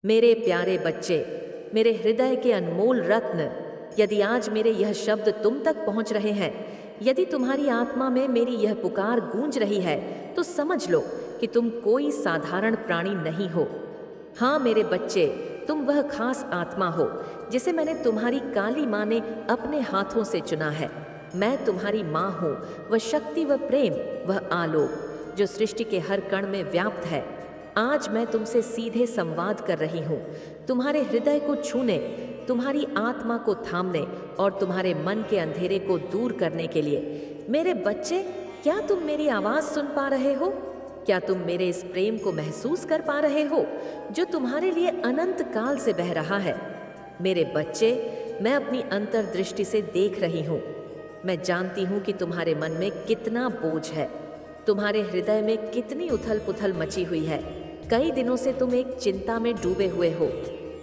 मेरे प्यारे बच्चे, मेरे हृदय के अनमोल रत्न, यदि आज मेरे यह शब्द तुम तक पहुंच रहे हैं, यदि तुम्हारी आत्मा में मेरी यह पुकार गूंज रही है, तो समझ लो कि तुम कोई साधारण प्राणी नहीं हो। हाँ मेरे बच्चे, तुम वह खास आत्मा हो जिसे मैंने तुम्हारी काली माँ ने अपने हाथों से चुना है। मैं तुम्हारी माँ हूँ, वह शक्ति, वह प्रेम, वह आलोक जो सृष्टि के हर कण में व्याप्त है। आज मैं तुमसे सीधे संवाद कर रही हूँ, तुम्हारे हृदय को छूने, तुम्हारी आत्मा को थामने और तुम्हारे मन के अंधेरे को दूर करने के लिए। मेरे बच्चे, क्या तुम मेरी आवाज़ सुन पा रहे हो? क्या तुम मेरे इस प्रेम को महसूस कर पा रहे हो जो तुम्हारे लिए अनंत काल से बह रहा है? मेरे बच्चे, मैं अपनी अंतर्दृष्टि से देख रही हूँ। मैं जानती हूँ कि तुम्हारे मन में कितना बोझ है, तुम्हारे हृदय में कितनी उथल पुथल मची हुई है। कई दिनों से तुम एक चिंता में डूबे हुए हो।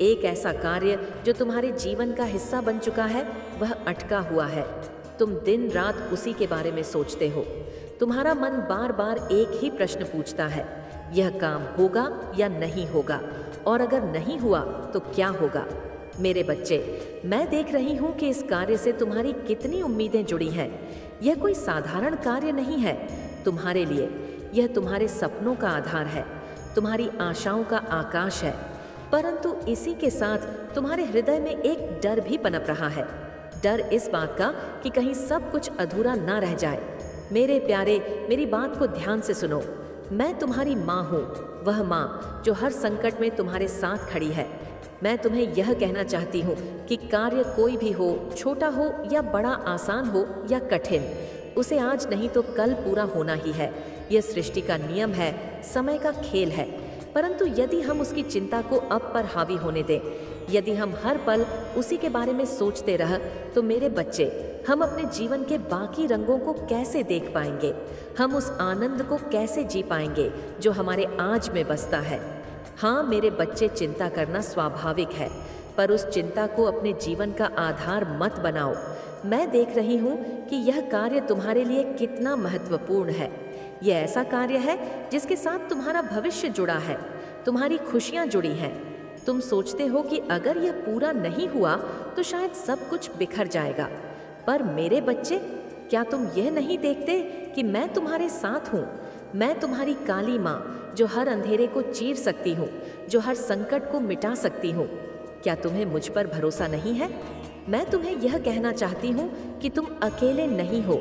एक ऐसा कार्य जो तुम्हारे जीवन का हिस्सा बन चुका है, वह अटका हुआ है। तुम दिन रात उसी के बारे में सोचते हो। तुम्हारा मन बार बार एक ही प्रश्न पूछता है, यह काम होगा या नहीं होगा, और अगर नहीं हुआ तो क्या होगा? मेरे बच्चे, मैं देख रही हूँ कि इस कार्य से तुम्हारी कितनी उम्मीदें जुड़ी हैं। यह कोई साधारण कार्य नहीं है तुम्हारे लिए। यह तुम्हारे सपनों का आधार है, तुम्हारी आशाओं का आकाश है। परंतु इसी के साथ तुम्हारे हृदय में एक डर भी पनप रहा है। डर इस बात का कि कहीं सब कुछ अधूरा ना रह जाए। मेरे प्यारे, मेरी बात को ध्यान से सुनो। मैं तुम्हारी माँ हूँ, वह माँ जो हर संकट में तुम्हारे साथ खड़ी है। मैं तुम्हें यह कहना चाहती हूँ कि कार्य कोई भी हो, छोटा हो या बड़ा, आसान हो या कठिन, उसे आज नहीं तो कल पूरा होना ही है। यह सृष्टि का नियम है, समय का खेल है। परंतु यदि हम उसकी चिंता को अब पर हावी होने दें, यदि हम हर पल उसी के बारे में सोचते रह, तो मेरे बच्चे, हम अपने जीवन के बाकी रंगों को कैसे देख पाएंगे? हम उस आनंद को कैसे जी पाएंगे जो हमारे आज में बसता है? हाँ मेरे बच्चे, चिंता करना स्वाभाविक है, पर उस चिंता को अपने जीवन का आधार मत बनाओ। मैं देख रही हूँ कि यह कार्य तुम्हारे लिए कितना महत्वपूर्ण है। यह ऐसा कार्य है जिसके साथ तुम्हारा भविष्य जुड़ा है, तुम्हारी खुशियाँ जुड़ी हैं। तुम सोचते हो कि अगर यह पूरा नहीं हुआ तो शायद सब कुछ बिखर जाएगा। पर मेरे बच्चे, क्या तुम यह नहीं देखते कि मैं तुम्हारे साथ हूँ? मैं तुम्हारी काली माँ जो हर अंधेरे को चीर सकती हूँ, जो हर संकट को मिटा सकती हूँ। क्या तुम्हें मुझ पर भरोसा नहीं है? मैं तुम्हें यह कहना चाहती हूँ कि तुम अकेले नहीं हो।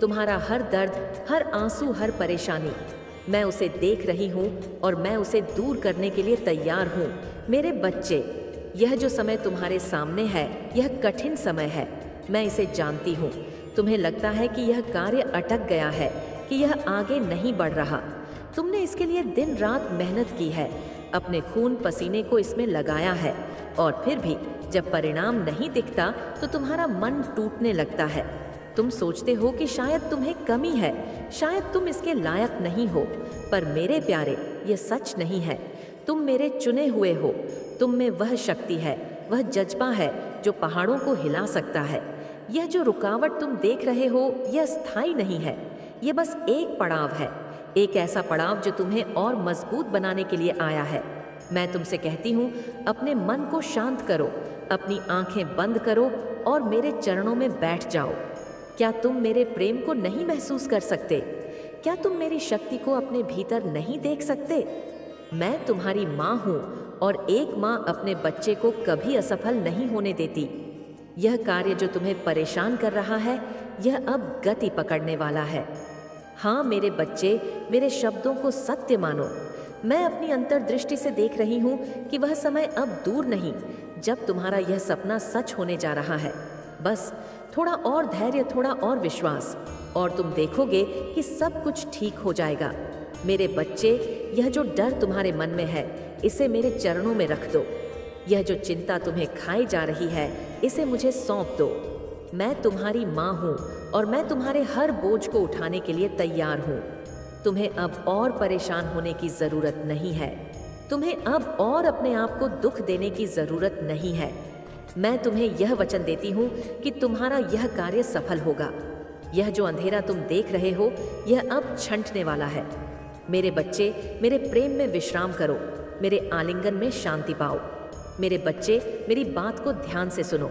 तुम्हारा हर दर्द, हर आंसू, हर परेशानी, मैं उसे देख रही हूँ और मैं उसे दूर करने के लिए तैयार हूँ। मेरे बच्चे, यह जो समय तुम्हारे सामने है, यह कठिन समय है। मैं इसे जानती हूँ। तुम्हें लगता है कि यह कार्य अटक गया है, कि यह आगे नहीं बढ़ रहा। तुमने इसके लिए दिन रात मेहनत की है, अपने खून पसीने को इसमें लगाया है, और फिर भी जब परिणाम नहीं दिखता तो तुम्हारा मन टूटने लगता है। तुम सोचते हो कि शायद तुम्हें कमी है, शायद तुम इसके लायक नहीं हो। पर मेरे प्यारे, यह सच नहीं है। तुम मेरे चुने हुए हो। तुम में वह शक्ति है, वह जज्बा है जो पहाड़ों को हिला सकता है। यह जो रुकावट तुम देख रहे हो, यह स्थायी नहीं है। यह बस एक पड़ाव है, एक ऐसा पड़ाव जो तुम्हें और मजबूत बनाने के लिए आया है। मैं तुमसे कहती हूँ, अपने मन को शांत करो, अपनी आंखें बंद करो और मेरे चरणों में बैठ जाओ। क्या तुम मेरे प्रेम को नहीं महसूस कर सकते? क्या तुम मेरी शक्ति को अपने भीतर नहीं देख सकते? मैं तुम्हारी माँ हूँ और एक माँ अपने बच्चे को कभी असफल नहीं होने देती। यह कार्य जो तुम्हें परेशान कर रहा है, यह अब गति पकड़ने वाला है। हाँ मेरे बच्चे, मेरे शब्दों को सत्य मानो। मैं अपनी अंतर्दृष्टि से देख रही हूँ कि वह समय अब दूर नहीं जब तुम्हारा यह सपना सच होने जा रहा है। बस थोड़ा और धैर्य, थोड़ा और विश्वास, और तुम देखोगे कि सब कुछ ठीक हो जाएगा। मेरे बच्चे, यह जो डर तुम्हारे मन में है, इसे मेरे चरणों में रख दो। यह जो चिंता तुम्हें खाई जा रही है, इसे मुझे सौंप दो। मैं तुम्हारी माँ हूँ और मैं तुम्हारे हर बोझ को उठाने के लिए तैयार हूँ। तुम्हें अब और परेशान होने की ज़रूरत नहीं है। तुम्हें अब और अपने आप को दुख देने की ज़रूरत नहीं है। मैं तुम्हें यह वचन देती हूँ कि तुम्हारा यह कार्य सफल होगा। यह जो अंधेरा तुम देख रहे हो, यह अब छंटने वाला है। मेरे बच्चे, मेरे प्रेम में विश्राम करो। मेरे आलिंगन में शांति पाओ। मेरे बच्चे, मेरी बात को ध्यान से सुनो,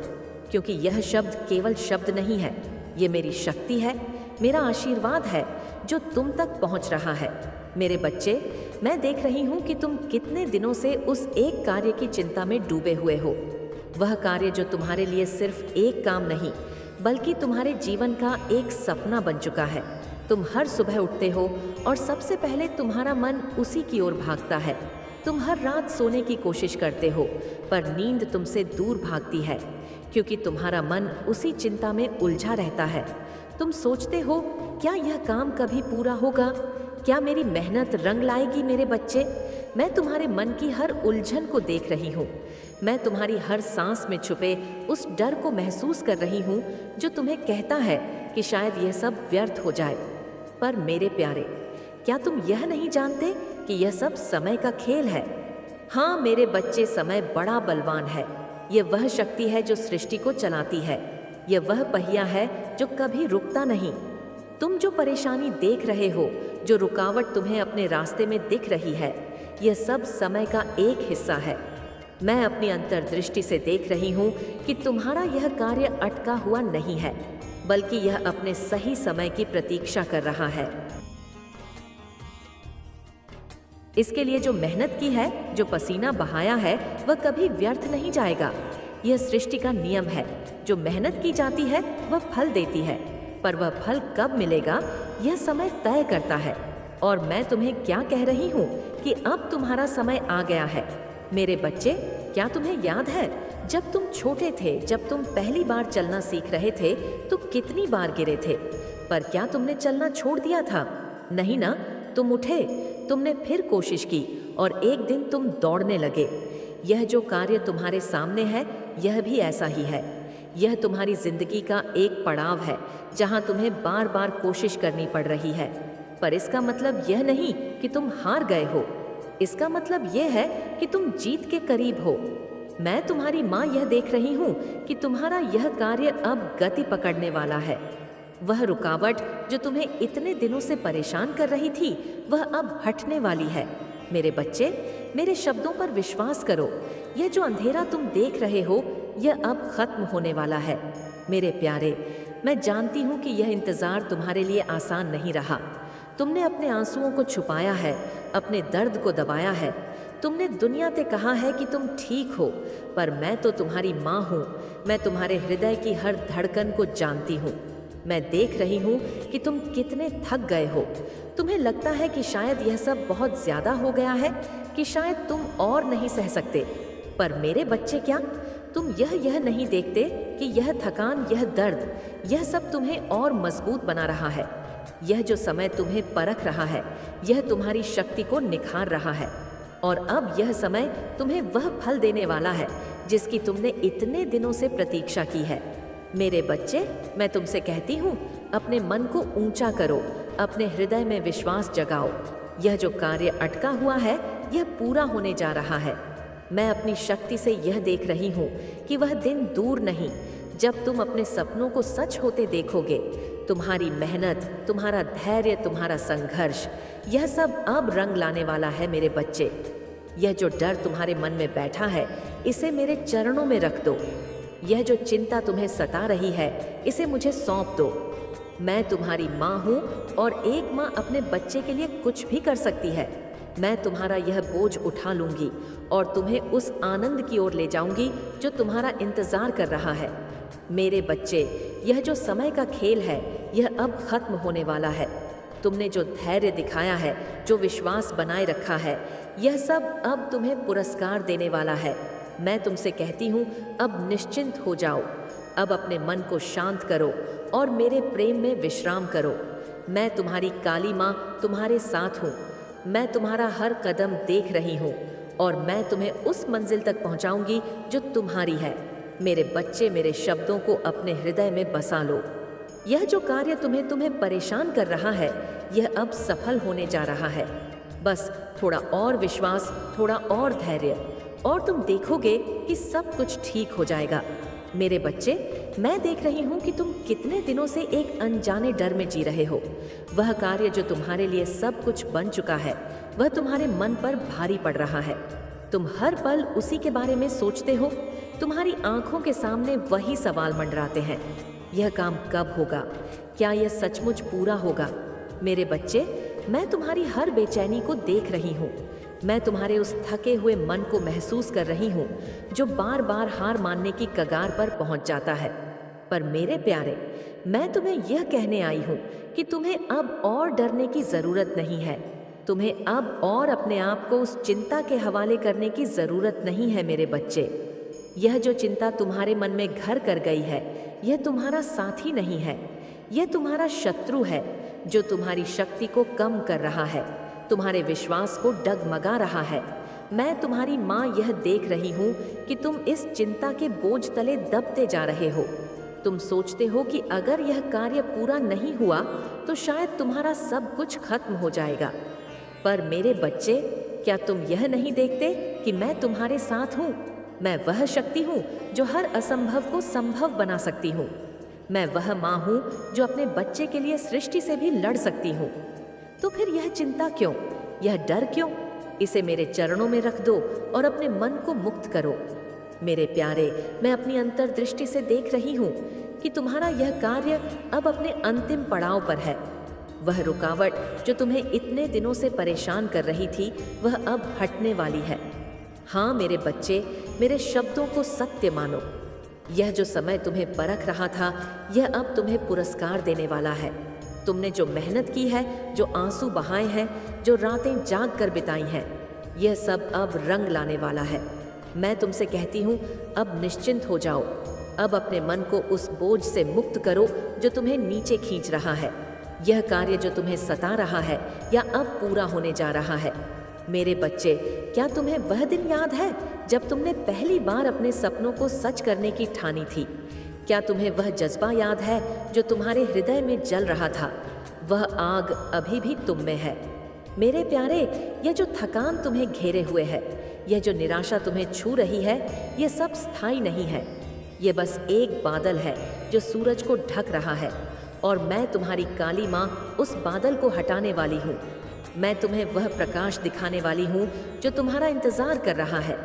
क्योंकि यह शब्द केवल शब्द नहीं है, ये मेरी शक्ति है, मेरा आशीर्वाद है जो तुम तक पहुंच रहा है। मेरे बच्चे, मैं देख रही हूं कि तुम कितने दिनों से उस एक कार्य की चिंता में डूबे हुए हो। वह कार्य जो तुम्हारे लिए सिर्फ एक काम नहीं, बल्कि तुम्हारे जीवन का एक सपना बन चुका है। तुम हर सुबह उठते हो और सबसे पहले तुम्हारा मन उसी की ओर भागता है। तुम हर रात सोने की कोशिश करते हो, पर नींद तुमसे दूर भागती है, क्योंकि तुम्हारा मन उसी चिंता में उलझा रहता है। तुम सोचते हो, क्या यह काम कभी पूरा होगा? क्या मेरी मेहनत रंग लाएगी? मेरे बच्चे, मैं तुम्हारे मन की हर उलझन को देख रही हूँ। मैं तुम्हारी हर सांस में छुपे उस डर को महसूस कर रही हूँ जो तुम्हें कहता है कि शायद यह सब व्यर्थ हो जाए। पर मेरे प्यारे, क्या तुम यह नहीं जानते कि यह सब समय का खेल है? हाँ मेरे बच्चे, समय बड़ा बलवान है। यह वह शक्ति है जो सृष्टि को चलाती है। यह वह पहिया है जो कभी रुकता नहीं। तुम जो परेशानी देख रहे हो, जो रुकावट तुम्हें अपने रास्ते में दिख रही है, यह सब समय का एक हिस्सा है। मैं अपनी अंतर्दृष्टि से देख रही हूँ कि तुम्हारा यह कार्य अटका हुआ नहीं है, बल्कि यह अपने सही समय की प्रतीक्षा कर रहा है। इसके लिए जो मेहनत की है, जो पसीना बहाया है, वह कभी व्यर्थ नहीं जाएगा। यह सृष्टि का नियम है। जो मेहनत की जाती है वह फल देती है, पर वह फल कब मिलेगा यह समय तय करता है। और मैं तुम्हें क्या कह रही हूँ कि अब तुम्हारा समय आ गया है। मेरे बच्चे, क्या तुम्हें याद है जब तुम छोटे थे, जब तुम पहली बार चलना सीख रहे थे, तो कितनी बार गिरे थे? पर क्या तुमने चलना छोड़ दिया था? नहीं ना, तुम उठे, तुमने फिर कोशिश की और एक दिन तुम दौड़ने लगे। यह जो कार्य तुम्हारे सामने है, यह भी ऐसा ही है। यह तुम्हारी जिंदगी का एक पड़ाव है जहां तुम्हें बार बार कोशिश करनी पड़ रही है। पर इसका मतलब यह नहीं कि तुम हार गए हो। इसका मतलब यह है कि तुम जीत के करीब हो। मैं तुम्हारी माँ यह देख रही हूँ कि तुम्हारा यह कार्य अब गति पकड़ने वाला है। वह रुकावट जो तुम्हें इतने दिनों से परेशान कर रही थी, वह अब हटने वाली है। मेरे बच्चे, मेरे शब्दों पर विश्वास करो। यह जो अंधेरा तुम देख रहे हो, यह अब खत्म होने वाला है। मेरे प्यारे, मैं जानती हूँ कि यह इंतज़ार तुम्हारे लिए आसान नहीं रहा। तुमने अपने आंसुओं को छुपाया है, अपने दर्द को दबाया है। तुमने दुनिया से कहा है कि तुम ठीक हो, पर मैं तो तुम्हारी माँ हूँ। मैं तुम्हारे हृदय की हर धड़कन को जानती हूँ। मैं देख रही हूँ कि तुम कितने थक गए हो। तुम्हें लगता है कि शायद यह सब बहुत ज़्यादा हो गया है, कि शायद तुम और नहीं सह सकते। पर मेरे बच्चे, क्या तुम यह नहीं देखते कि यह थकान, यह दर्द, यह सब तुम्हें और मजबूत बना रहा है। यह जो समय तुम्हें परख रहा है, यह तुम्हारी शक्ति को निखार रहा है। और अब यह समय तुम्हें वह फल देने वाला है जिसकी तुमने इतने दिनों से प्रतीक्षा की है। मेरे बच्चे, मैं तुमसे कहती हूँ, अपने मन को ऊंचा करो, अपने हृदय में विश्वास जगाओ। यह जो कार्य अटका हुआ है, यह पूरा होने जा रहा है। मैं अपनी शक्ति से यह देख रही हूँ कि वह दिन दूर नहीं जब तुम अपने सपनों को सच होते देखोगे। तुम्हारी मेहनत, तुम्हारा धैर्य, तुम्हारा संघर्ष, यह सब अब रंग लाने वाला है। मेरे बच्चे, यह जो डर तुम्हारे मन में बैठा है, इसे मेरे चरणों में रख दो। यह जो चिंता तुम्हें सता रही है, इसे मुझे सौंप दो। मैं तुम्हारी माँ हूँ और एक माँ अपने बच्चे के लिए कुछ भी कर सकती है। मैं तुम्हारा यह बोझ उठा लूंगी और तुम्हें उस आनंद की ओर ले जाऊंगी जो तुम्हारा इंतजार कर रहा है। मेरे बच्चे, यह जो समय का खेल है, यह अब खत्म होने वाला है। तुमने जो धैर्य दिखाया है, जो विश्वास बनाए रखा है, यह सब अब तुम्हें पुरस्कार देने वाला है। मैं तुमसे कहती हूँ, अब निश्चिंत हो जाओ। अब अपने मन को शांत करो और मेरे प्रेम में विश्राम करो। मैं तुम्हारी काली माँ तुम्हारे साथ हूँ। मैं तुम्हारा हर कदम देख रही हूँ और मैं तुम्हें उस मंजिल तक पहुँचाऊंगी जो तुम्हारी है। मेरे बच्चे, मेरे शब्दों को अपने हृदय में बसा लो। यह जो कार्य तुम्हें परेशान कर रहा है, यह अब सफल होने जा रहा है। बस थोड़ा और विश्वास, थोड़ा और धैर्य, और तुम देखोगे कि सब कुछ ठीक हो जाएगा। मेरे बच्चे, मैं देख रही हूँ कि तुम कितने दिनों से एक अनजाने डर में जी रहे हो। वह कार्य जो तुम्हारे लिए सब कुछ बन चुका है, वह तुम्हारे मन पर भारी पड़ रहा है। तुम हर पल उसी के बारे में सोचते हो। तुम्हारी आंखों के सामने वही सवाल मंडराते हैं, यह काम कब होगा, क्या यह सचमुच पूरा होगा। मेरे बच्चे, मैं तुम्हारी हर बेचैनी को देख रही हूँ। मैं तुम्हारे उस थके हुए मन को महसूस कर रही हूँ जो बार बार हार मानने की कगार पर पहुँच जाता है। पर मेरे प्यारे, मैं तुम्हें यह कहने आई हूँ कि तुम्हें अब और डरने की ज़रूरत नहीं है। तुम्हें अब और अपने आप को उस चिंता के हवाले करने की ज़रूरत नहीं है मेरे बच्चे। यह जो चिंता तुम्हारे मन में घर कर गई है, यह तुम्हारा साथी नहीं है, यह तुम्हारा शत्रु है जो तुम्हारी शक्ति को कम कर रहा है, तुम्हारे विश्वास को डगमगा रहा है। मैं तुम्हारी माँ यह देख रही हूँ कि तुम इस चिंता के बोझ तले दबते जा रहे हो। तुम सोचते हो कि अगर यह कार्य पूरा नहीं हुआ तो शायद तुम्हारा सब कुछ खत्म हो जाएगा। पर मेरे बच्चे, क्या तुम यह नहीं देखते कि मैं तुम्हारे साथ हूँ? मैं वह शक्ति हूँ जो हर असंभव को संभव बना सकती हूँ। मैं वह माँ हूँ जो अपने बच्चे के लिए सृष्टि से भी लड़ सकती हूँ। तो फिर यह चिंता क्यों, यह डर क्यों? इसे मेरे चरणों में रख दो और अपने मन को मुक्त करो। मेरे प्यारे, मैं अपनी अंतर्दृष्टि से देख रही हूँ कि तुम्हारा यह कार्य अब अपने अंतिम पड़ाव पर है। वह रुकावट जो तुम्हें इतने दिनों से परेशान कर रही थी, वह अब हटने वाली है। हाँ मेरे बच्चे, मेरे शब्दों को सत्य मानो। यह जो समय तुम्हें परख रहा था, यह अब तुम्हें पुरस्कार देने वाला है। तुमने जो मेहनत की है, जो आंसू बहाए हैं, जो रातें जाग कर बिताई हैं, यह सब अब रंग लाने वाला है। मैं तुमसे कहती हूँ, अब निश्चिंत हो जाओ। अब अपने मन को उस बोझ से मुक्त करो जो तुम्हें नीचे खींच रहा है। यह कार्य जो तुम्हें सता रहा है या अब पूरा होने जा रहा है। मेरे बच्चे, क्या तुम्हें वह दिन याद है जब तुमने पहली बार अपने सपनों को सच करने की ठानी थी? क्या तुम्हें वह जज्बा याद है जो तुम्हारे हृदय में जल रहा था? वह आग अभी भी तुम में है। मेरे प्यारे, यह जो थकान तुम्हें घेरे हुए है, यह जो निराशा तुम्हें छू रही है, यह सब स्थायी नहीं है। ये बस एक बादल है जो सूरज को ढक रहा है, और मैं तुम्हारी काली माँ उस बादल को हटाने वाली हूँ। मैं तुम्हें वह प्रकाश दिखाने वाली हूँ जो तुम्हारा इंतजार कर रहा है।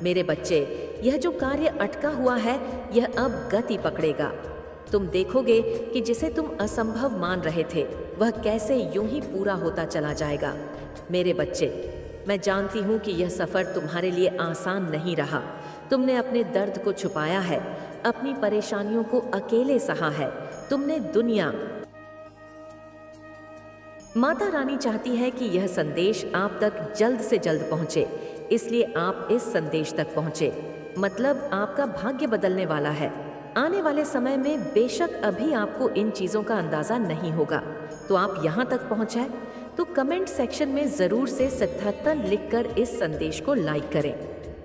मेरे बच्चे, यह जो कार्य अटका हुआ है, यह अब गति पकड़ेगा। तुम देखोगे कि जिसे तुम असंभव मान रहे थे, वह कैसे यूं ही पूरा होता चला जाएगा। मेरे बच्चे, मैं जानती हूँ कि यह सफ़र तुम्हारे लिए आसान नहीं रहा। तुमने अपने दर्द को छुपाया है, अपनी परेशानियों को अकेले सहा है। तुमने दुनिया। माता रानी चाहती है कि यह संदेश आप तक जल्द से जल्द पहुंचे, इसलिए आप इस संदेश तक पहुंचे। मतलब आपका भाग्य बदलने वाला है। आने वाले समय में बेशक अभी आपको इन चीज़ों का अंदाज़ा नहीं होगा, तो आप यहाँ तक पहुँचे तो कमेंट सेक्शन में ज़रूर से 77 लिखकर इस संदेश को लाइक करें।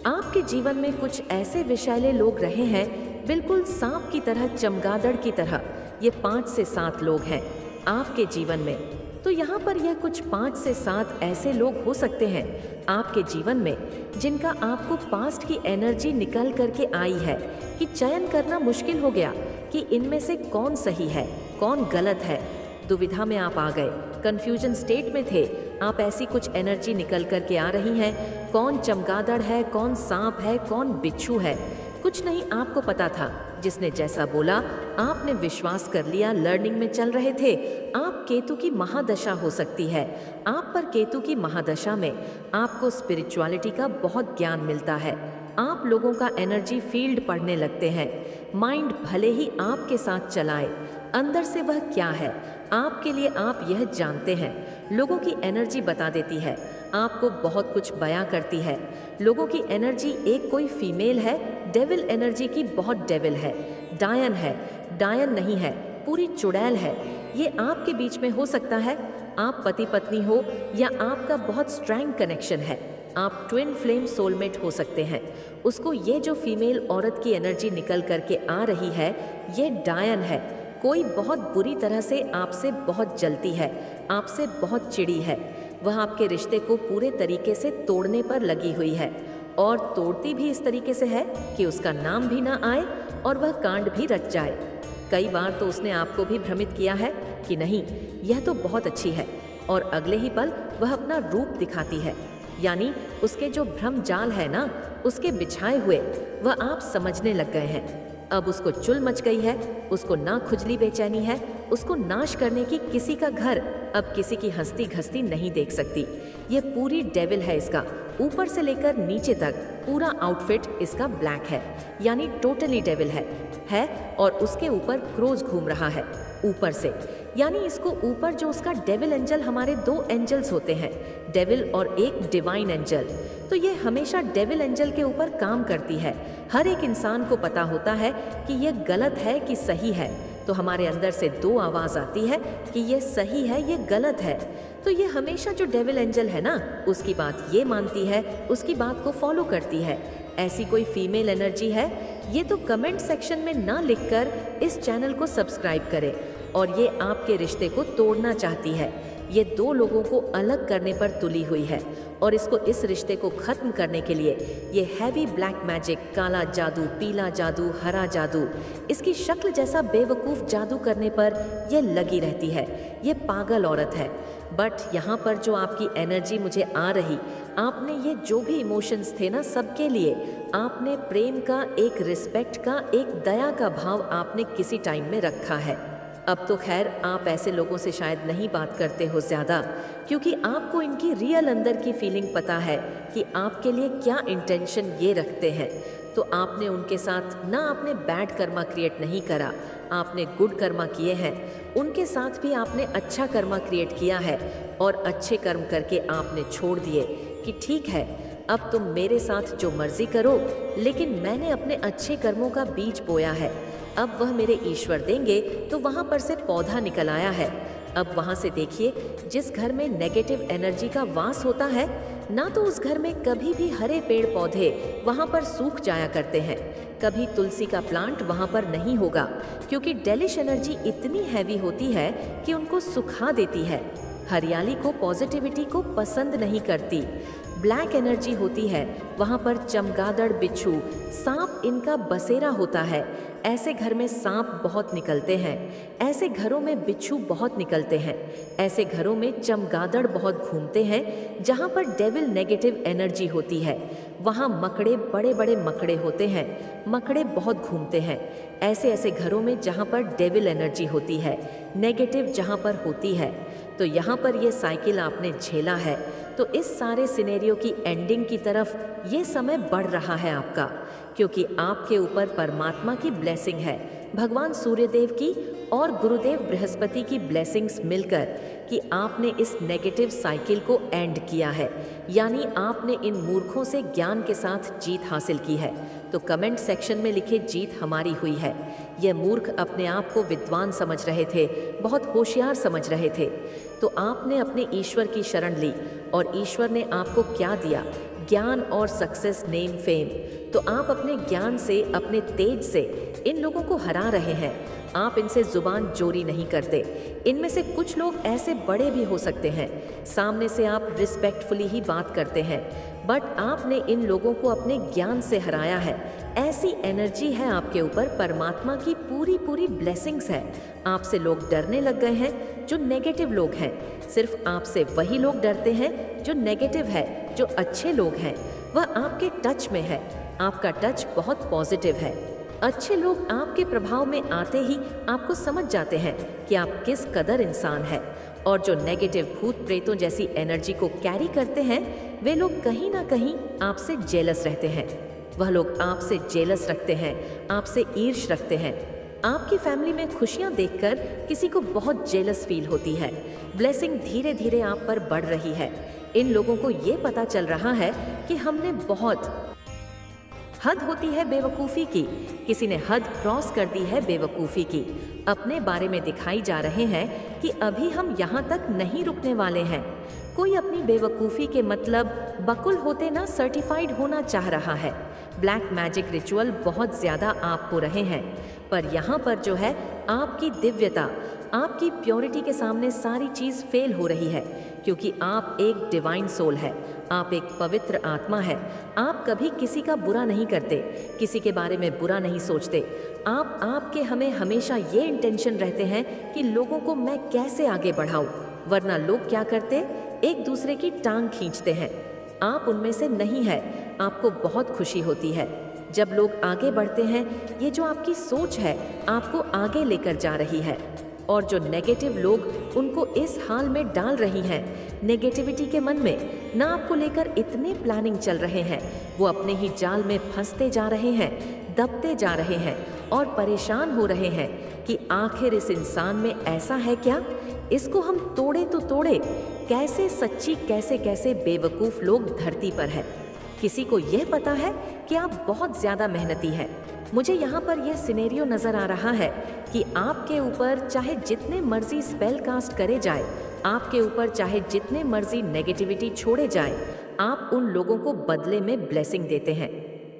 आपके जीवन में कुछ ऐसे विषैले लोग रहे हैं, बिल्कुल सांप की तरह, चमगादड़ की तरह। ये 5 से 7 लोग हैं आपके जीवन में। तो यहाँ पर यह कुछ 5 से 7 ऐसे लोग हो सकते हैं आपके जीवन में जिनका आपको पास्ट की एनर्जी निकल करके आई है कि चयन करना मुश्किल हो गया कि इनमें से कौन सही है, कौन गलत है। दुविधा में आप आ गए, कंफ्यूजन स्टेट में थे। आप ऐसी कुछ एनर्जी निकल करके आ रही हैं, कौन चमगादड़ है, कौन सांप है, कौन बिच्छू है, कुछ नहीं आपको पता था। जिसने जैसा बोला आपने विश्वास कर लिया, लर्निंग में चल रहे थे। आप केतु की महादशा हो सकती है। आप पर केतु की महादशा में आपको स्पिरिचुअलिटी का बहुत ज्ञान मिलता है। आप लोगों का एनर्जी फील्ड पढ़ने लगते हैं। माइंड भले ही आपके साथ चलाए, अंदर से वह क्या है आपके लिए आप यह जानते हैं। लोगों की एनर्जी बता देती है, आपको बहुत कुछ बयां करती है। लोगों की एनर्जी, एक कोई फीमेल है, डेविल एनर्जी की बहुत डेविल है, डायन है, डायन नहीं है, पूरी चुड़ैल है। ये आपके बीच में हो सकता है। आप पति पत्नी हो या आपका बहुत स्ट्रॉन्ग कनेक्शन है। आप ट्विन फ्लेम सोलमेट हो सकते हैं। उसको ये जो फीमेल औरत की एनर्जी निकल करके आ रही है, ये डायन है। कोई बहुत बुरी तरह से आपसे बहुत जलती है, आपसे बहुत चिड़ी है। वह आपके रिश्ते को पूरे तरीके से तोड़ने पर लगी हुई है, और तोड़ती भी इस तरीके से है कि उसका नाम भी ना आए और वह कांड भी रच जाए। कई बार तो उसने आपको भी भ्रमित किया है कि नहीं, यह तो बहुत अच्छी है, और अगले ही पल वह अपना रूप दिखाती है। यानी उसके जो भ्रम जाल है ना, उसके बिछाए हुए, वह आप समझने लग गए हैं। अब उसको चुल मच गई है, उसको ना खुजली बेचैनी है, उसको नाश करने की किसी का घर अब किसी की हंसती घसती नहीं देख सकती। ये पूरी डेविल है इसका, ऊपर से लेकर नीचे तक पूरा आउटफिट इसका ब्लैक है, यानी टोटली डेविल है और उसके ऊपर क्रोज घूम रहा है ऊपर से, यानी इसको ऊपर जो उसका डेविल एंजल, हमारे 2 एंजल्स होते हैं, डेविल और एक डिवाइन एंजल, तो ये हमेशा डेविल एंजल के ऊपर काम करती है। हर एक इंसान को पता होता है कि ये गलत है कि सही है, तो हमारे अंदर से 2 आवाज़ आती है कि ये सही है, ये गलत है। तो ये हमेशा जो डेविल एंजल है ना, उसकी बात ये मानती है, उसकी बात को फॉलो करती है। ऐसी कोई फीमेल एनर्जी है ये तो कमेंट सेक्शन में ना लिखकर इस चैनल को सब्सक्राइब करें। और ये आपके रिश्ते को तोड़ना चाहती है, ये 2 लोगों को अलग करने पर तुली हुई है और इसको, इस रिश्ते को खत्म करने के लिए ये हैवी ब्लैक मैजिक, काला जादू, पीला जादू, हरा जादू, इसकी शक्ल जैसा बेवकूफ़ जादू करने पर ये लगी रहती है। ये पागल औरत है। बट यहाँ पर जो आपकी एनर्जी मुझे आ रही, आपने ये जो भी इमोशंस थे ना, सबके लिए आपने प्रेम का, एक रिस्पेक्ट का, एक दया का भाव आपने किसी टाइम में रखा है। अब तो खैर आप ऐसे लोगों से शायद नहीं बात करते हो ज़्यादा, क्योंकि आपको इनकी रियल अंदर की फीलिंग पता है कि आपके लिए क्या इंटेंशन ये रखते हैं। तो आपने उनके साथ ना, आपने बैड कर्मा क्रिएट नहीं करा, आपने गुड कर्मा किए हैं। उनके साथ भी आपने अच्छा कर्मा क्रिएट किया है और अच्छे कर्म करके आपने छोड़ दिए कि ठीक है, अब तुम मेरे साथ जो मर्जी करो, लेकिन मैंने अपने अच्छे कर्मों का बीज बोया है, अब वह मेरे ईश्वर देंगे। तो वहाँ पर से पौधा निकल आया है। अब वहाँ से देखिए, जिस घर में नेगेटिव एनर्जी का वास होता है ना, तो उस घर में कभी भी हरे पेड़ पौधे वहाँ पर सूख जाया करते हैं। कभी तुलसी का प्लांट वहाँ पर नहीं होगा, क्योंकि डेलिश एनर्जी इतनी हैवी होती है कि उनको सुखा देती है। हरियाली को, पॉजिटिविटी को पसंद नहीं करती। ब्लैक एनर्जी होती है, वहाँ पर चमगादड़, बिच्छू, सांप इनका बसेरा होता है। ऐसे घर में सांप बहुत निकलते हैं, ऐसे घरों में बिच्छू बहुत निकलते हैं, ऐसे घरों में चमगादड़ बहुत घूमते हैं। जहाँ पर डेविल नेगेटिव एनर्जी होती है, वहाँ मकड़े, बड़े बड़े मकड़े होते हैं, मकड़े बहुत घूमते हैं। ऐसे ऐसे घरों में जहाँ पर डेविल एनर्जी होती है, नेगेटिव जहाँ पर होती है, तो यहाँ पर ये साइकिल आपने झेला है। तो इस सारे सिनेरियो की एंडिंग की तरफ ये समय बढ़ रहा है आपका, क्योंकि आपके ऊपर परमात्मा की ब्लेसिंग है, भगवान सूर्यदेव की और गुरुदेव बृहस्पति की ब्लेसिंग्स मिलकर, कि आपने इस नेगेटिव साइकिल को एंड किया है, यानी आपने इन मूर्खों से ज्ञान के साथ जीत हासिल की है। तो कमेंट सेक्शन में लिखे, जीत हमारी हुई है। ये मूर्ख अपने आप को विद्वान समझ रहे थे, बहुत होशियार समझ रहे थे। तो आपने अपने ईश्वर की शरण ली और ईश्वर ने आपको क्या दिया? ज्ञान और सक्सेस, नेम, फेम। तो आप अपने ज्ञान से, अपने तेज से इन लोगों को हरा रहे हैं। आप इनसे जुबान चोरी नहीं करते। इनमें से कुछ लोग ऐसे बड़े भी हो सकते हैं, सामने से आप रिस्पेक्टफुली ही बात करते हैं, बट आपने इन लोगों को अपने ज्ञान से हराया है। ऐसी एनर्जी है आपके ऊपर, परमात्मा की पूरी पूरी ब्लेसिंग्स है। आपसे लोग डरने लग गए हैं जो नेगेटिव लोग हैं। सिर्फ आपसे वही लोग डरते हैं जो नेगेटिव है। जो अच्छे लोग हैं वह आपके टच में है, आपका टच बहुत पॉजिटिव है। अच्छे लोग आपके प्रभाव में आते ही आपको समझ जाते हैं कि आप किस कदर इंसान हैं। और जो नेगेटिव भूत प्रेतों जैसी एनर्जी को कैरी करते हैं, वे लोग कहीं ना कहीं आपसे जेलस रहते हैं। वह लोग आपसे जेलस रखते हैं, आपसे ईर्ष रखते हैं। आपकी फैमिली में खुशियां देखकर किसी को बहुत जेलस फील होती है। ब्लेसिंग धीरे धीरे आप पर बढ़ रही है। इन लोगों को ये पता चल रहा है कि हमने बहुत, हद होती है बेवकूफ़ी की, किसी ने हद क्रॉस कर दी है बेवकूफ़ी की। अपने बारे में दिखाई जा रहे हैं कि अभी हम यहाँ तक नहीं रुकने वाले हैं। कोई अपनी बेवकूफ़ी के मतलब बकुल होते ना सर्टिफाइड होना चाह रहा है। ब्लैक मैजिक रिचुअल बहुत ज़्यादा आप हो रहे हैं, पर यहाँ पर जो है आपकी दिव्यता, आपकी प्योरिटी के सामने सारी चीज़ फेल हो रही है, क्योंकि आप एक डिवाइन सोल है, आप एक पवित्र आत्मा है। आप कभी किसी का बुरा नहीं करते, किसी के बारे में बुरा नहीं सोचते। आपके हमें हमेशा ये इंटेंशन रहते हैं कि लोगों को मैं कैसे आगे बढ़ाऊं, वरना लोग क्या करते, एक दूसरे की टांग खींचते हैं। आप उनमें से नहीं है, आपको बहुत खुशी होती है। जब लोग आगे बढ़ते हैं, ये जो आपकी सोच है आपको आगे लेकर जा रही है, और जो नेगेटिव लोग उनको इस हाल में डाल रही हैं, नेगेटिविटी के मन में ना आपको लेकर इतने प्लानिंग चल रहे हैं, वो अपने ही जाल में फंसते जा रहे हैं, दबते जा रहे हैं और परेशान हो रहे हैं कि आखिर इस इंसान में ऐसा है क्या, इसको हम तोड़े तो तोड़े। कैसे सच्ची, कैसे कैसे बेवकूफ़ लोग धरती पर है। किसी को यह पता है कि आप बहुत ज़्यादा मेहनती हैं। मुझे यहाँ पर यह सिनेरियो नज़र आ रहा है कि आपके ऊपर चाहे जितने मर्जी स्पेल कास्ट करे जाए, आपके ऊपर चाहे जितने मर्जी नेगेटिविटी छोड़े जाए, आप उन लोगों को बदले में ब्लेसिंग देते हैं।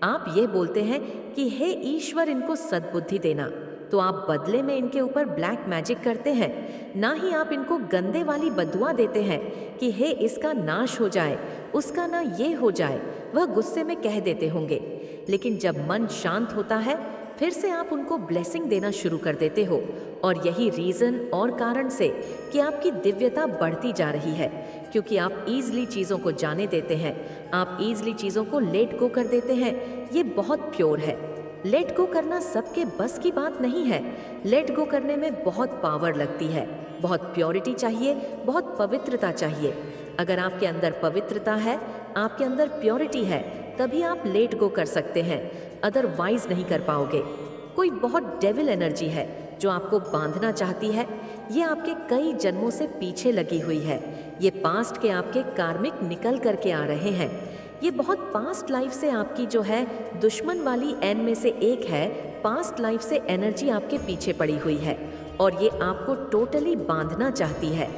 आप ये बोलते हैं कि हे ईश्वर इनको सद्बुद्धि देना, तो आप बदले में इनके ऊपर ब्लैक मैजिक करते हैं। ना ही आप इनको गंदे वाली बदुआ देते हैं कि हे इसका नाश हो जाए, उसका ना ये हो जाए, वह गुस्से में कह देते होंगे। लेकिन जब मन शांत होता है, फिर से आप उनको ब्लेसिंग देना शुरू कर देते हो। और यही रीज़न और कारण से कि आपकी दिव्यता बढ़ती जा रही है, क्योंकि आप ईज़िली चीज़ों को जाने देते हैं, आप ईज़िली चीज़ों को लेट गो कर देते हैं। ये बहुत प्योर है। लेट गो करना सबके बस की बात नहीं है। लेट गो करने में बहुत पावर लगती है, बहुत प्योरिटी चाहिए, बहुत पवित्रता चाहिए। अगर आपके अंदर पवित्रता है, आपके अंदर प्योरिटी है, तभी आप लेट गो कर सकते हैं, अदरवाइज नहीं कर पाओगे। कोई बहुत डेविल एनर्जी है जो आपको बांधना चाहती है। ये आपके कई जन्मों से पीछे लगी हुई है। ये पास्ट के आपके कार्मिक निकल करके आ रहे हैं। ये बहुत पास्ट लाइफ से आपकी जो है दुश्मन वाली एन में से एक है। पास्ट लाइफ से एनर्जी आपके पीछे पड़ी हुई है और ये आपको टोटली बांधना चाहती है।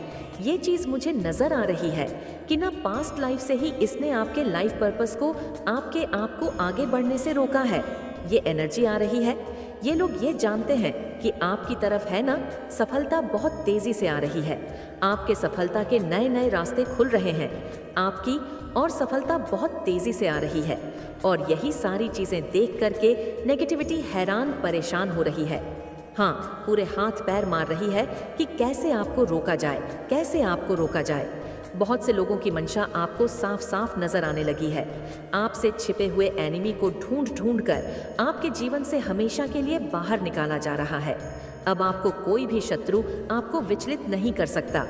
ये चीज़ मुझे नज़र आ रही है कि ना पास्ट लाइफ से ही इसने आपके लाइफ पर्पस को, आपके आप को आगे बढ़ने से रोका है। ये एनर्जी आ रही है। ये लोग ये जानते हैं कि आपकी तरफ है ना सफलता बहुत तेज़ी से आ रही है। आपके सफलता के नए नए रास्ते खुल रहे हैं आपकी, और सफलता बहुत तेज़ी से आ रही है। और यही सारी चीज़ें देख करके नेगेटिविटी हैरान परेशान हो रही है। हाँ, पूरे हाथ पैर मार रही है कि कैसे आपको रोका जाए, कैसे आपको रोका जाए। बहुत से लोगों की मंशा आपको साफ साफ नजर आने लगी है। आपसे छिपे हुए एनिमी को ढूंढ ढूंढ कर आपके जीवन से हमेशा के लिए बाहर निकाला जा रहा है। अब आपको कोई भी शत्रु आपको विचलित नहीं कर सकता।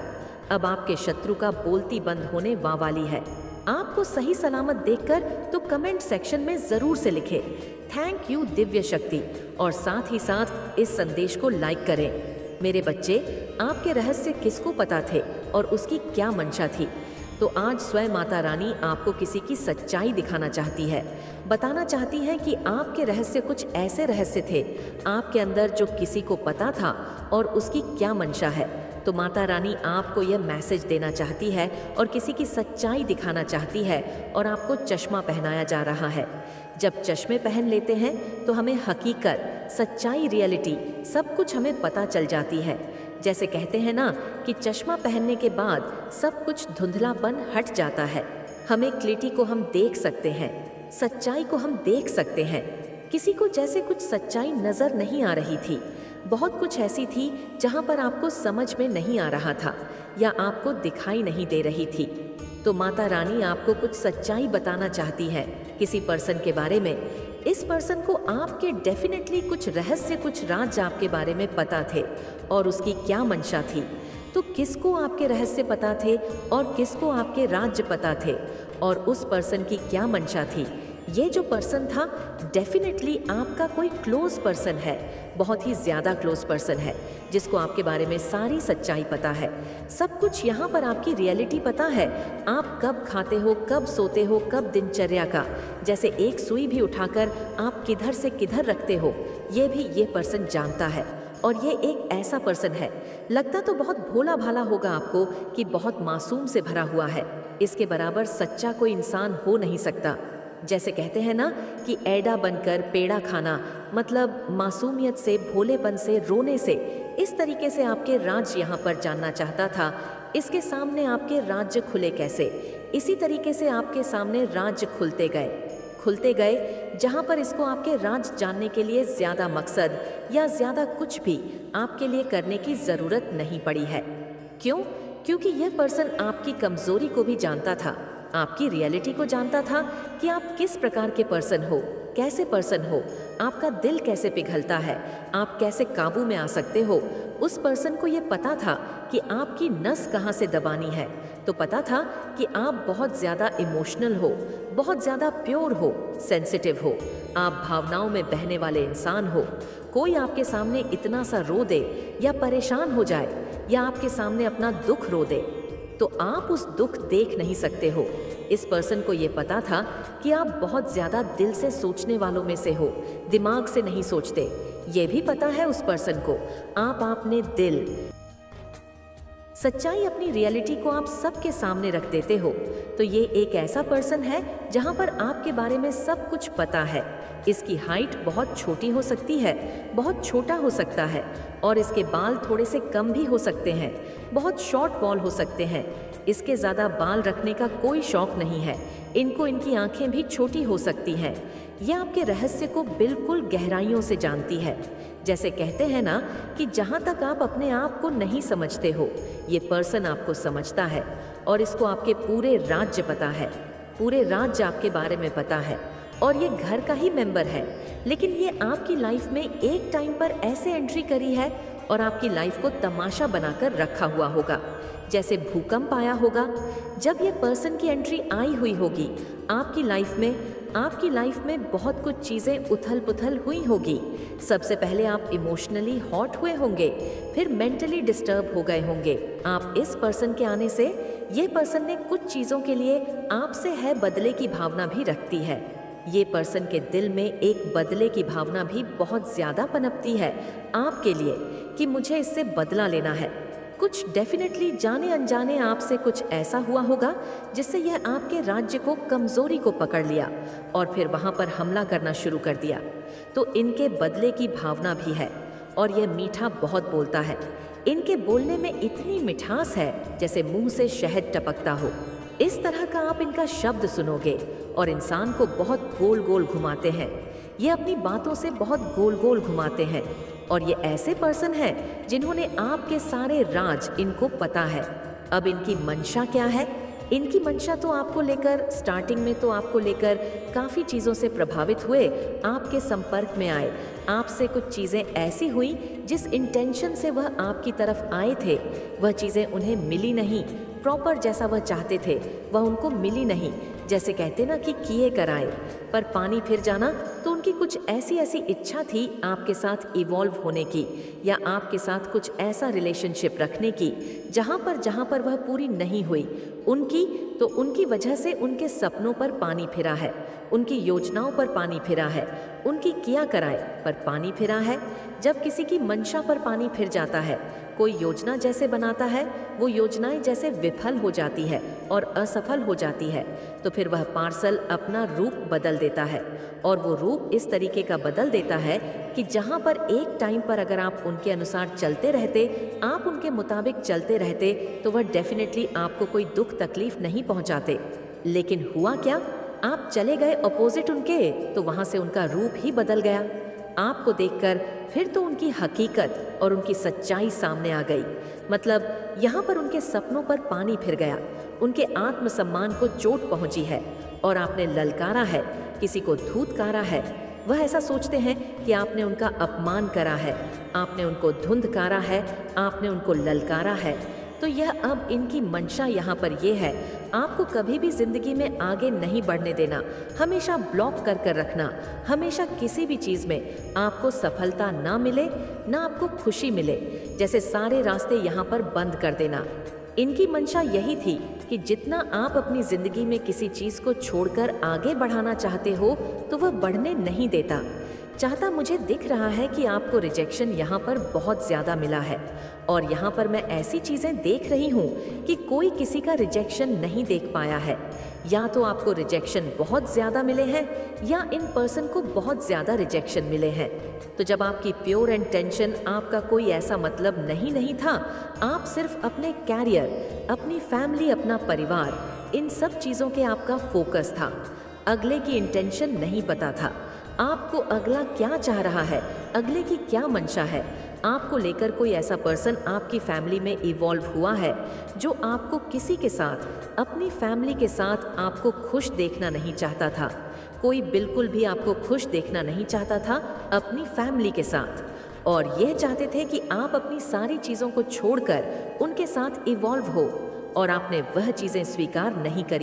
अब आपके शत्रु का बोलती बंद होने वाली है। आपको सही सलामत देखकर तो कमेंट सेक्शन में ज़रूर से लिखें थैंक यू दिव्य शक्ति, और साथ ही साथ इस संदेश को लाइक करें। मेरे बच्चे, आपके रहस्य किसको पता थे और उसकी क्या मंशा थी? तो आज स्वयं माता रानी आपको किसी की सच्चाई दिखाना चाहती है, बताना चाहती है कि आपके रहस्य कुछ ऐसे रहस्य थे आपके अंदर जो किसी को पता था और उसकी क्या मंशा है। तो माता रानी आपको यह मैसेज देना चाहती है और किसी की सच्चाई दिखाना चाहती है, और आपको चश्मा पहनाया जा रहा है। जब चश्मे पहन लेते हैं तो हमें हकीकत, सच्चाई, रियलिटी सब कुछ हमें पता चल जाती है। जैसे कहते हैं ना कि चश्मा पहनने के बाद सब कुछ धुंधलापन हट जाता है। हमें क्लिटी को हम देख सकते हैं, सच्चाई को हम देख सकते हैं। किसी को जैसे कुछ सच्चाई नज़र नहीं आ रही थी, बहुत कुछ ऐसी थी जहाँ पर आपको समझ में नहीं आ रहा था या आपको दिखाई नहीं दे रही थी। तो माता रानी आपको कुछ सच्चाई बताना चाहती है किसी पर्सन के बारे में। इस पर्सन को आपके डेफिनेटली कुछ रहस्य, कुछ राज आपके बारे में पता थे और उसकी क्या मंशा थी। तो किसको आपके रहस्य पता थे और किसको आपके राज्य पता थे और उस पर्सन की क्या मंशा थी? ये जो पर्सन था डेफिनेटली आपका कोई क्लोज पर्सन है, बहुत ही ज़्यादा क्लोज पर्सन है, जिसको आपके बारे में सारी सच्चाई पता है। सब कुछ यहाँ पर आपकी रियलिटी पता है। आप कब खाते हो, कब सोते हो, कब दिनचर्या का, जैसे एक सुई भी उठाकर आप किधर से किधर रखते हो, ये भी ये पर्सन जानता है। और ये एक ऐसा पर्सन है, लगता तो बहुत भोला भाला होगा आपको कि बहुत मासूम से भरा हुआ है। इसके बराबर सच्चा कोई इंसान हो नहीं सकता। जैसे कहते हैं ना कि ऐडा बनकर पेड़ा खाना, मतलब मासूमियत से, भोलेपन से, रोने से। इस तरीके से आपके राज यहाँ पर जानना चाहता था। इसके सामने आपके राज्य खुले कैसे? इसी तरीके से आपके सामने राज्य खुलते गए, जहाँ पर इसको आपके राज जानने के लिए ज़्यादा मकसद या ज़्यादा कुछ भी आपके लिए करने की ज़रूरत नहीं पड़ी है। क्यों? क्योंकि यह पर्सन आपकी कमज़ोरी को भी जानता था, आपकी रियलिटी को जानता था कि आप किस प्रकार के पर्सन हो, कैसे पर्सन हो, आपका दिल कैसे पिघलता है, आप कैसे काबू में आ सकते हो। उस पर्सन को ये पता था कि आपकी नस कहाँ से दबानी है, तो पता था कि आप बहुत ज़्यादा इमोशनल हो, बहुत ज़्यादा प्योर हो, सेंसिटिव हो, आप भावनाओं में बहने वाले इंसान हो। कोई आपके सामने इतना सा रो दे या परेशान हो जाए या आपके सामने अपना दुख रो दे तो आप उस दुख देख नहीं सकते हो। इस पर्सन को ये पता था कि आप बहुत ज़्यादा दिल से सोचने वालों में से हो, दिमाग से नहीं सोचते। ये भी पता है उस पर्सन को आप अपने दिल, सच्चाई, अपनी रियलिटी को आप सबके सामने रख देते हो। तो ये एक ऐसा पर्सन है जहाँ पर आपके बारे में सब कुछ पता है। इसकी हाइट बहुत छोटी हो सकती है, बहुत छोटा हो सकता है, और इसके बाल थोड़े से कम भी हो सकते हैं, बहुत शॉर्ट बाल हो सकते हैं। इसके ज़्यादा बाल रखने का कोई शौक नहीं है। इनको इनकी आंखें भी छोटी हो सकती हैं। यह आपके रहस्य को बिल्कुल गहराइयों से जानती है। जैसे कहते हैं ना कि जहाँ तक आप अपने आप को नहीं समझते हो, ये पर्सन आपको समझता है और इसको आपके पूरे राज्य पता है, पूरे राज्य आपके बारे में पता है, और ये घर का ही मेंबर है। लेकिन ये आपकी लाइफ में एक टाइम पर ऐसे एंट्री करी है और आपकी लाइफ को तमाशा बनाकर रखा हुआ होगा, जैसे भूकंप आया होगा। जब ये पर्सन की एंट्री आई हुई होगी आपकी लाइफ में बहुत कुछ चीज़ें उथल पुथल हुई होगी। सबसे पहले आप इमोशनली हॉट हुए होंगे, फिर मेंटली डिस्टर्ब हो गए होंगे। आप इस पर्सन के आने से ये पर्सन ने कुछ चीज़ों के लिए आपसे है बदले की भावना भी रखती है। ये पर्सन के दिल में एक बदले की भावना भी बहुत ज़्यादा पनपती है आपके लिए कि मुझे इससे बदला लेना है। कुछ डेफिनेटली जाने अनजाने आपसे कुछ ऐसा हुआ होगा जिससे यह आपके राज्य को, कमज़ोरी को पकड़ लिया और फिर वहाँ पर हमला करना शुरू कर दिया। तो इनके बदले की भावना भी है और यह मीठा बहुत बोलता है। इनके बोलने में इतनी मिठास है जैसे मुंह से शहद टपकता हो। इस तरह का आप इनका शब्द सुनोगे और इंसान को बहुत गोल गोल घुमाते हैं। ये अपनी बातों से बहुत गोल गोल घुमाते हैं और ये ऐसे पर्सन हैं जिन्होंने आपके सारे राज इनको पता है। अब इनकी मंशा क्या है? इनकी मंशा तो आपको लेकर, स्टार्टिंग में तो आपको लेकर काफ़ी चीज़ों से प्रभावित हुए, आपके संपर्क में आए, आपसे कुछ चीज़ें ऐसी हुई जिस इंटेंशन से वह आपकी तरफ आए थे वह चीज़ें उन्हें मिली नहीं। प्रॉपर जैसा वह चाहते थे वह उनको मिली नहीं। जैसे कहते ना कि किए कराए पर पानी फिर जाना, तो उनकी कुछ ऐसी ऐसी इच्छा थी आपके साथ इवॉल्व होने की या आपके साथ कुछ ऐसा रिलेशनशिप रखने की जहाँ पर वह पूरी नहीं हुई उनकी वजह से उनके सपनों पर पानी फिरा है, उनकी योजनाओं पर पानी फिरा है, उनकी किया कराए पर पानी फिरा है। जब किसी की मंशा पर पानी फिर जाता है, कोई योजना जैसे बनाता है, वो योजनाएं जैसे विफल हो जाती है और असफल हो जाती है, तो फिर वह पार्सल अपना रूप बदल देता है। और वो रूप इस तरीके का बदल देता है कि जहाँ पर एक टाइम पर अगर आप उनके अनुसार चलते रहते, आप उनके मुताबिक चलते रहते, तो वह डेफिनेटली आपको कोई दुख तकलीफ नहीं पहुँचाते। लेकिन हुआ क्या? आप चले गए अपोजिट उनके, तो वहाँ से उनका रूप ही बदल गया। आपको देखकर फिर तो उनकी हकीकत और उनकी सच्चाई सामने आ गई। मतलब यहाँ पर उनके सपनों पर पानी फिर गया, उनके आत्मसम्मान को चोट पहुँची है और आपने ललकारा है, किसी को धूतकारा है। वह ऐसा सोचते हैं कि आपने उनका अपमान करा है, आपने उनको धुंधकारा है, आपने उनको ललकारा है। तो यह अब इनकी मंशा यहाँ पर यह है, आपको कभी भी जिंदगी में आगे नहीं बढ़ने देना, हमेशा ब्लॉक कर कर रखना, हमेशा किसी भी चीज़ में आपको सफलता ना मिले ना आपको खुशी मिले, जैसे सारे रास्ते यहाँ पर बंद कर देना। इनकी मंशा यही थी कि जितना आप अपनी ज़िंदगी में किसी चीज़ को छोड़कर आगे बढ़ाना चाहते हो तो वह बढ़ने नहीं देता। चाहता मुझे दिख रहा है कि आपको रिजेक्शन यहाँ पर बहुत ज़्यादा मिला है और यहाँ पर मैं ऐसी चीज़ें देख रही हूँ कि कोई किसी का रिजेक्शन नहीं देख पाया है। या तो आपको रिजेक्शन बहुत ज़्यादा मिले हैं या इन पर्सन को बहुत ज़्यादा रिजेक्शन मिले हैं। तो जब आपकी प्योर इंटेंशन, आपका कोई ऐसा मतलब नहीं था, आप सिर्फ अपने कैरियर, अपनी फैमिली, अपना परिवार, इन सब चीज़ों के आपका फोकस था। अगले की इंटेंशन नहीं पता था, आपको अगला क्या चाह रहा है, अगले की क्या मंशा है, आपको लेकर कोई ऐसा पर्सन आपकी फैमिली में इवॉल्व हुआ है जो आपको किसी के साथ, अपनी फैमिली के साथ आपको खुश देखना नहीं चाहता था। कोई बिल्कुल भी आपको खुश देखना नहीं चाहता था अपनी फैमिली के साथ, और यह चाहते थे कि आप अपनी सारी चीज़ों को छोड़कर उनके साथ इवॉल्व हो, और आपने वह चीज़ें स्वीकार नहीं करी।